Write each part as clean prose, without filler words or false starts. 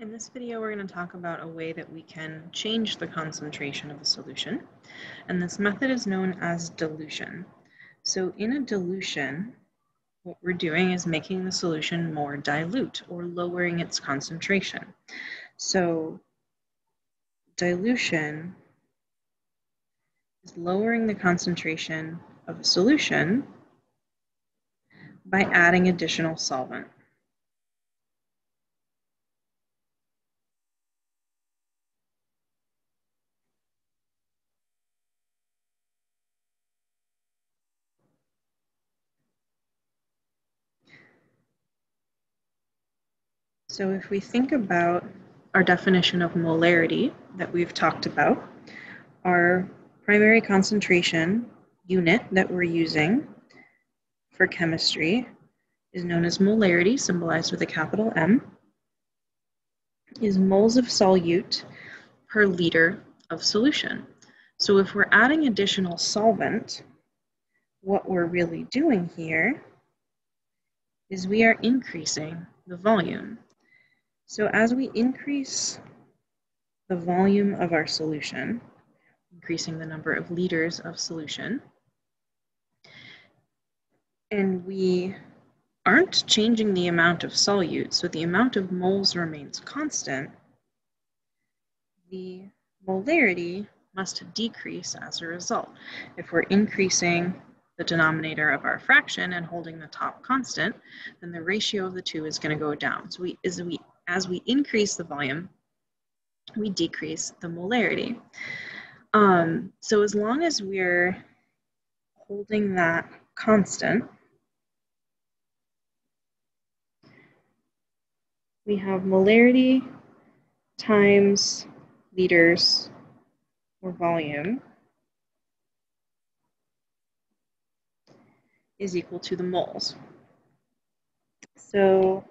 In this video, we're going to talk about a way that we can change the concentration of a solution, and this method is known as dilution. So in a dilution, what we're doing is making the solution more dilute or lowering its concentration. So dilution is lowering the concentration of a solution by adding additional solvent. So if we think about our definition of molarity that we've talked about, our primary concentration unit that we're using for chemistry is known as molarity, symbolized with a capital M, is moles of solute per liter of solution. So if we're adding additional solvent, what we're really doing here is we are increasing the volume. So as we increase the volume of our solution, increasing the number of liters of solution, and we aren't changing the amount of solute, so the amount of moles remains constant, the molarity must decrease as a result. If we're increasing the denominator of our fraction and holding the top constant, then the ratio of the two is going to go down. So as we increase the volume, we decrease the molarity. So as long as we're holding that constant, we have molarity times liters or volume is equal to the moles. So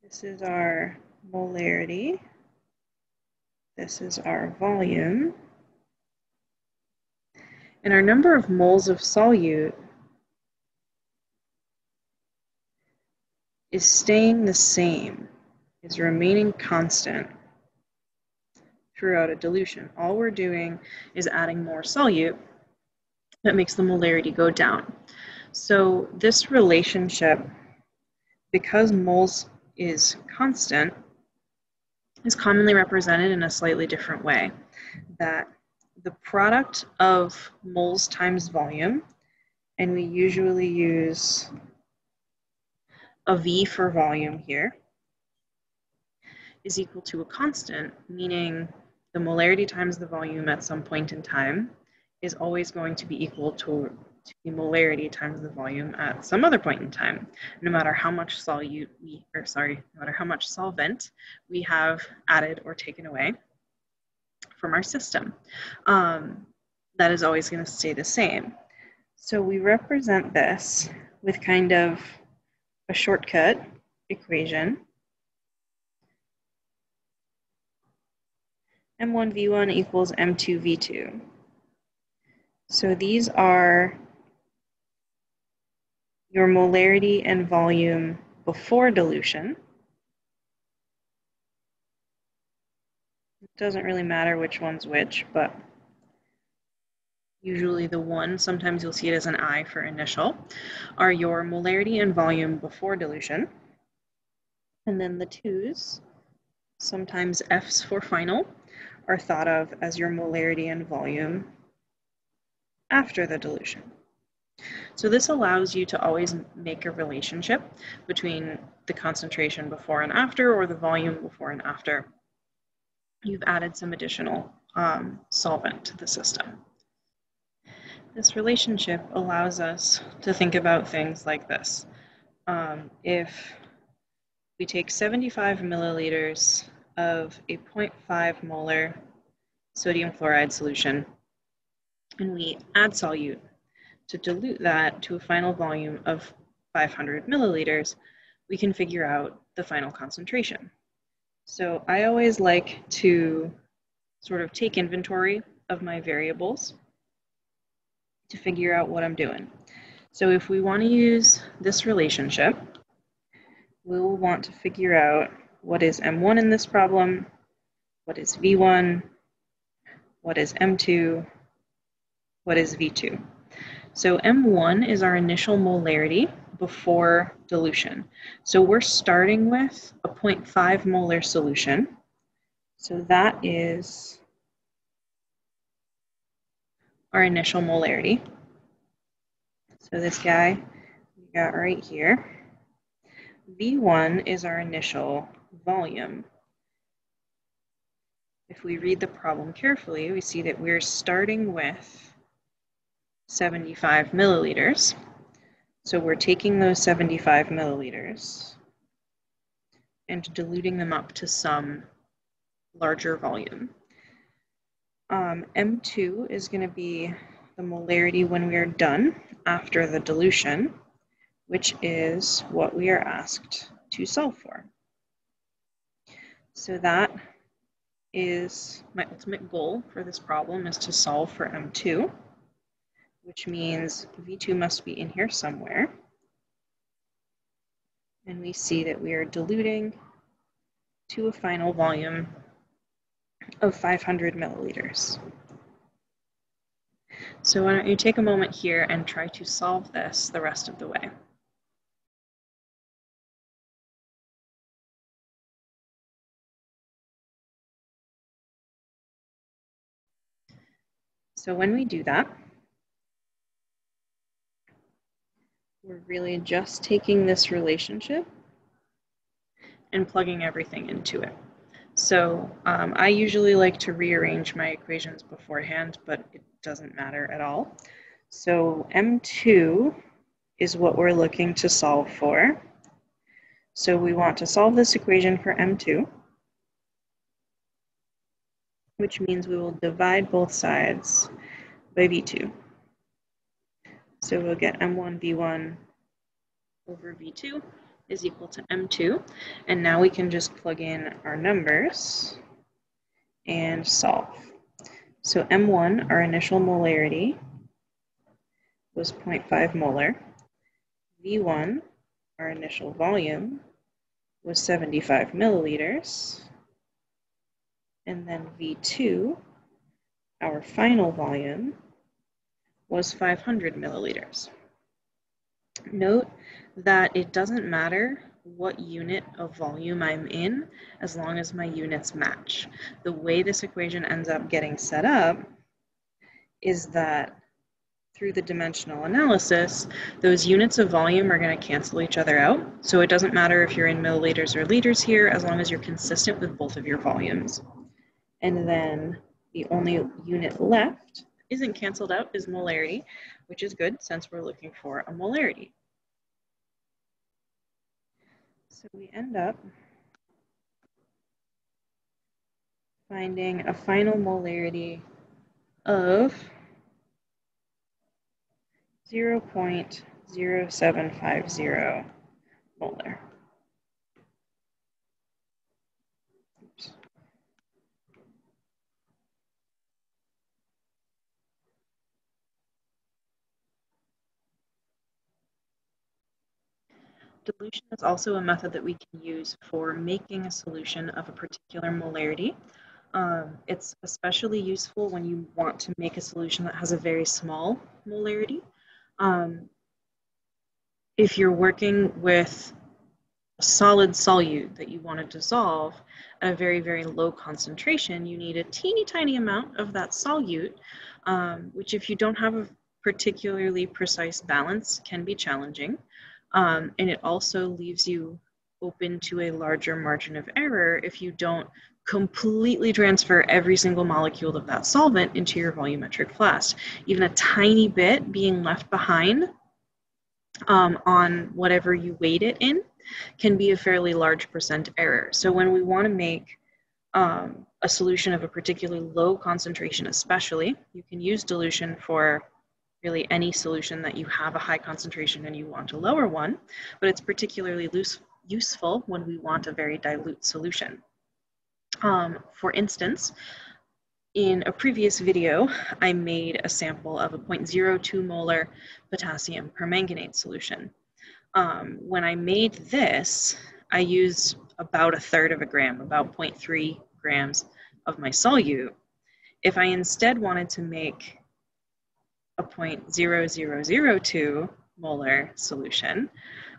this is our molarity. This is our volume. And our number of moles of solute is staying the same, is remaining constant throughout a dilution. All we're doing is adding more solute that makes the molarity go down. So this relationship, because moles is constant, is commonly represented in a slightly different way, that the product of moles times volume, and we usually use a V for volume here, is equal to a constant, meaning the molarity times the volume at some point in time is always going to be equal to the molarity times the volume at some other point in time, no matter how much no matter how much solvent we have added or taken away from our system. That is always going to stay the same. So we represent this with kind of a shortcut equation. M1V1 equals M2V2. So these are your molarity and volume before dilution. It doesn't really matter which one's which, but usually the one, sometimes you'll see it as an I for initial, are your molarity and volume before dilution. And then the twos, sometimes Fs for final, are thought of as your molarity and volume after the dilution. So this allows you to always make a relationship between the concentration before and after, or the volume before and after you've added some additional solvent to the system. This relationship allows us to think about things like this. If we take 75 milliliters of a 0.5 molar sodium chloride solution and we add solute to dilute that to a final volume of 500 milliliters, we can figure out the final concentration. So I always like to sort of take inventory of my variables to figure out what I'm doing. So if we want to use this relationship, we will want to figure out what is M1 in this problem, what is V1, what is M2, what is V2. So M1 is our initial molarity before dilution. So we're starting with a 0.5 molar solution. So that is our initial molarity. So this guy we got right here. V1 is our initial volume. If we read the problem carefully, we see that we're starting with 75 milliliters. So we're taking those 75 milliliters and diluting them up to some larger volume. M2 is going to be the molarity when we are done after the dilution, which is what we are asked to solve for. So that is my ultimate goal for this problem, is to solve for M2, which means V2 must be in here somewhere. And we see that we are diluting to a final volume of 500 milliliters. So why don't you take a moment here and try to solve this the rest of the way. So when we do that, we're really just taking this relationship and plugging everything into it. So I usually like to rearrange my equations beforehand, but it doesn't matter at all. So M2 is what we're looking to solve for. So we want to solve this equation for M2, which means we will divide both sides by V2. So we'll get M1 V1 over V2 is equal to M2. And now we can just plug in our numbers and solve. So M1, our initial molarity, was 0.5 molar. V1, our initial volume, was 75 milliliters. And then V2, our final volume, was 500 milliliters. Note that it doesn't matter what unit of volume I'm in as long as my units match. The way this equation ends up getting set up is that through the dimensional analysis, those units of volume are going to cancel each other out. So it doesn't matter if you're in milliliters or liters here, as long as you're consistent with both of your volumes. And then the only unit left isn't canceled out is molarity, which is good since we're looking for a molarity. So we end up finding a final molarity of 0.0750 molar. Oops. Dilution is also a method that we can use for making a solution of a particular molarity. It's especially useful when you want to make a solution that has a very small molarity. If you're working with a solid solute that you want to dissolve at a very, very low concentration, you need a teeny tiny amount of that solute, which if you don't have a particularly precise balance can be challenging. And it also leaves you open to a larger margin of error if you don't completely transfer every single molecule of that solvent into your volumetric flask. Even a tiny bit being left behind on whatever you weighed it in can be a fairly large percent error. So when we want to make a solution of a particularly low concentration especially, you can use dilution for really any solution that you have a high concentration and you want a lower one, but it's particularly useful when we want a very dilute solution. For instance, in a previous video, I made a sample of a 0.02 molar potassium permanganate solution. When I made this, I used about 1/3 of a gram, about 0.3 grams of my solute. If I instead wanted to make a 0.0002 molar solution,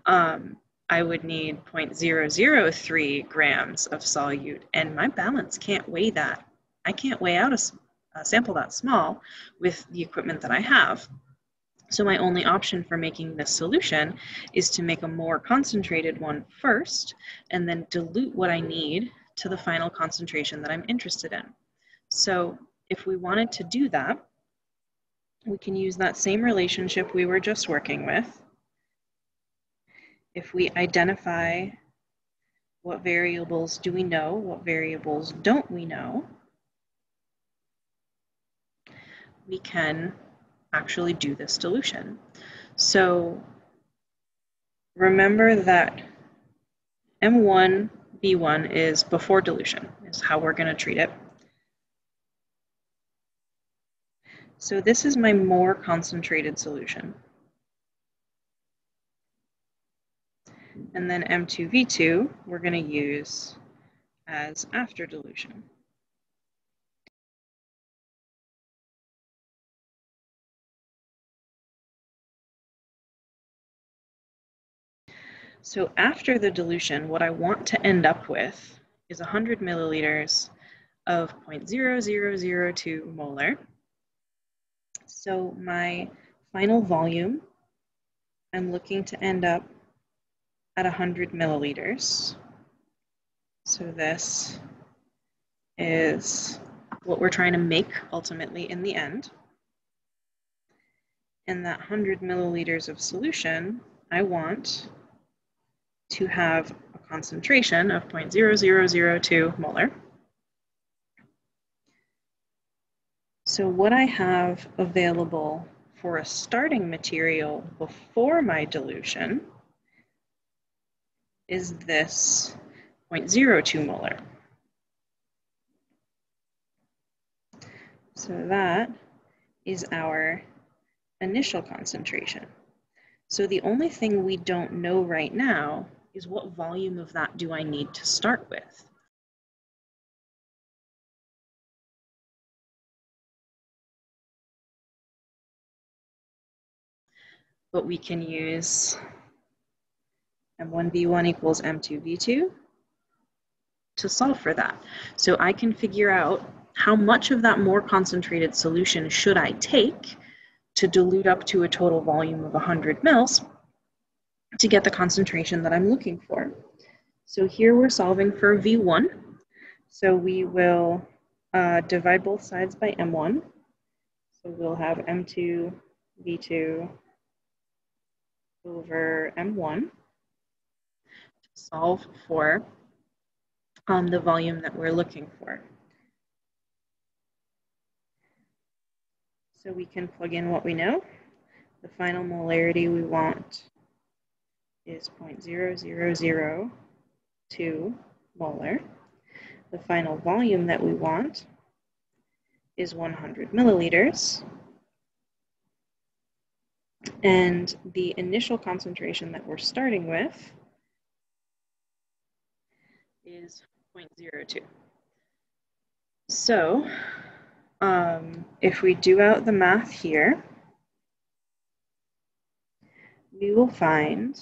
I would need 0.003 grams of solute, and my balance can't weigh that. I can't weigh out a sample that small with the equipment that I have. So my only option for making this solution is to make a more concentrated one first, and then dilute what I need to the final concentration that I'm interested in. So if we wanted to do that, we can use that same relationship we were just working with. If we identify what variables do we know, what variables don't we know, we can actually do this dilution. So remember that M1, B1 is before dilution, is how we're going to treat it. So this is my more concentrated solution. And then M2V2, we're going to use as after dilution. So after the dilution, what I want to end up with is 100 milliliters of 0.0002 molar. So my final volume, I'm looking to end up at 100 milliliters. So this is what we're trying to make ultimately in the end. And that 100 milliliters of solution, I want to have a concentration of 0.0002 molar. So what I have available for a starting material before my dilution is this 0.02 molar. So that is our initial concentration. So the only thing we don't know right now is what volume of that do I need to start with. But we can use M1V1 equals M2V2 to solve for that. So I can figure out how much of that more concentrated solution should I take to dilute up to a total volume of 100 mils to get the concentration that I'm looking for. So here we're solving for V1. So we will divide both sides by M1. So we'll have M2 V2 over M1 to solve for the volume that we're looking for. So we can plug in what we know. The final molarity we want is 0.0002 molar. The final volume that we want is 100 milliliters. And the initial concentration that we're starting with is 0.02. So if we do out the math here, we will find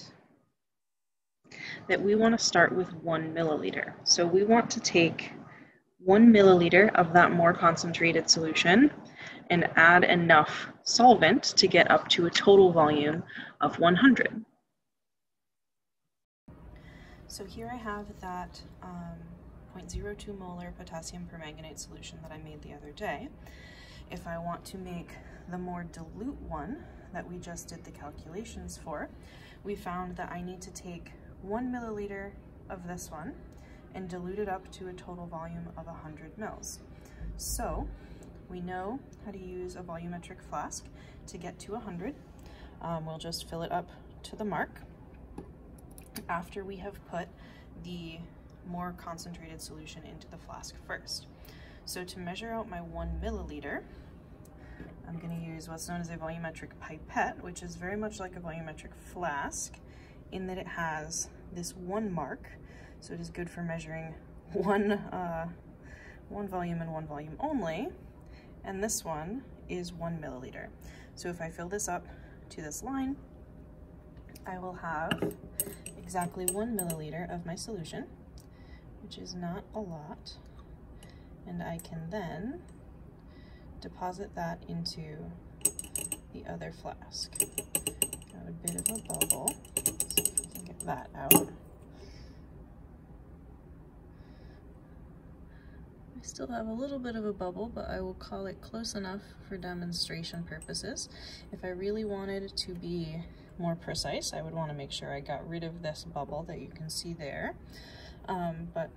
that we want to start with 1 milliliter. So we want to take 1 milliliter of that more concentrated solution and add enough solvent to get up to a total volume of 100. So here I have that 0.02 molar potassium permanganate solution that I made the other day. If I want to make the more dilute one that we just did the calculations for, we found that I need to take 1 milliliter of this one and dilute it up to a total volume of 100 mils. So we know how to use a volumetric flask to get to 100. We'll just fill it up to the mark after we have put the more concentrated solution into the flask first. So to measure out my 1 milliliter, I'm going to use what's known as a volumetric pipette, which is very much like a volumetric flask in that it has this 1 mark, so it is good for measuring one volume and one volume only, and this one is 1 milliliter. So if I fill this up to this line, I will have exactly 1 milliliter of my solution, which is not a lot, and I can then deposit that into the other flask. Got a bit of a bubble, see if we can get that out. I still have a little bit of a bubble, but I will call it close enough for demonstration purposes. If I really wanted to be more precise, I would want to make sure I got rid of this bubble that you can see there. But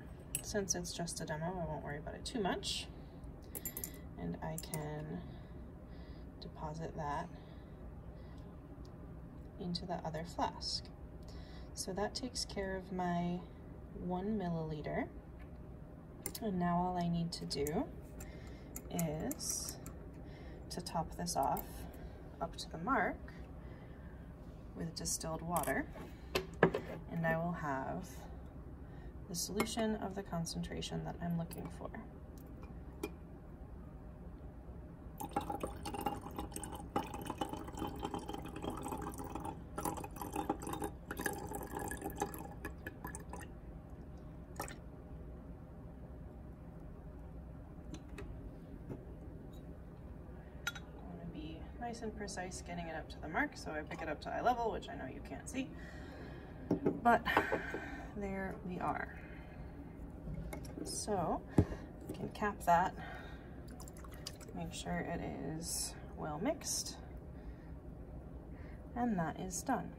since it's just a demo, I won't worry about it too much. And I can deposit that into the other flask. So that takes care of my 1 milliliter. And now all I need to do is to top this off up to the mark with distilled water, and I will have the solution of the concentration that I'm looking for. Nice and precise getting it up to the mark, so I pick it up to eye level, which I know you can't see, but there we are. So I can cap that, make sure it is well mixed, and that is done.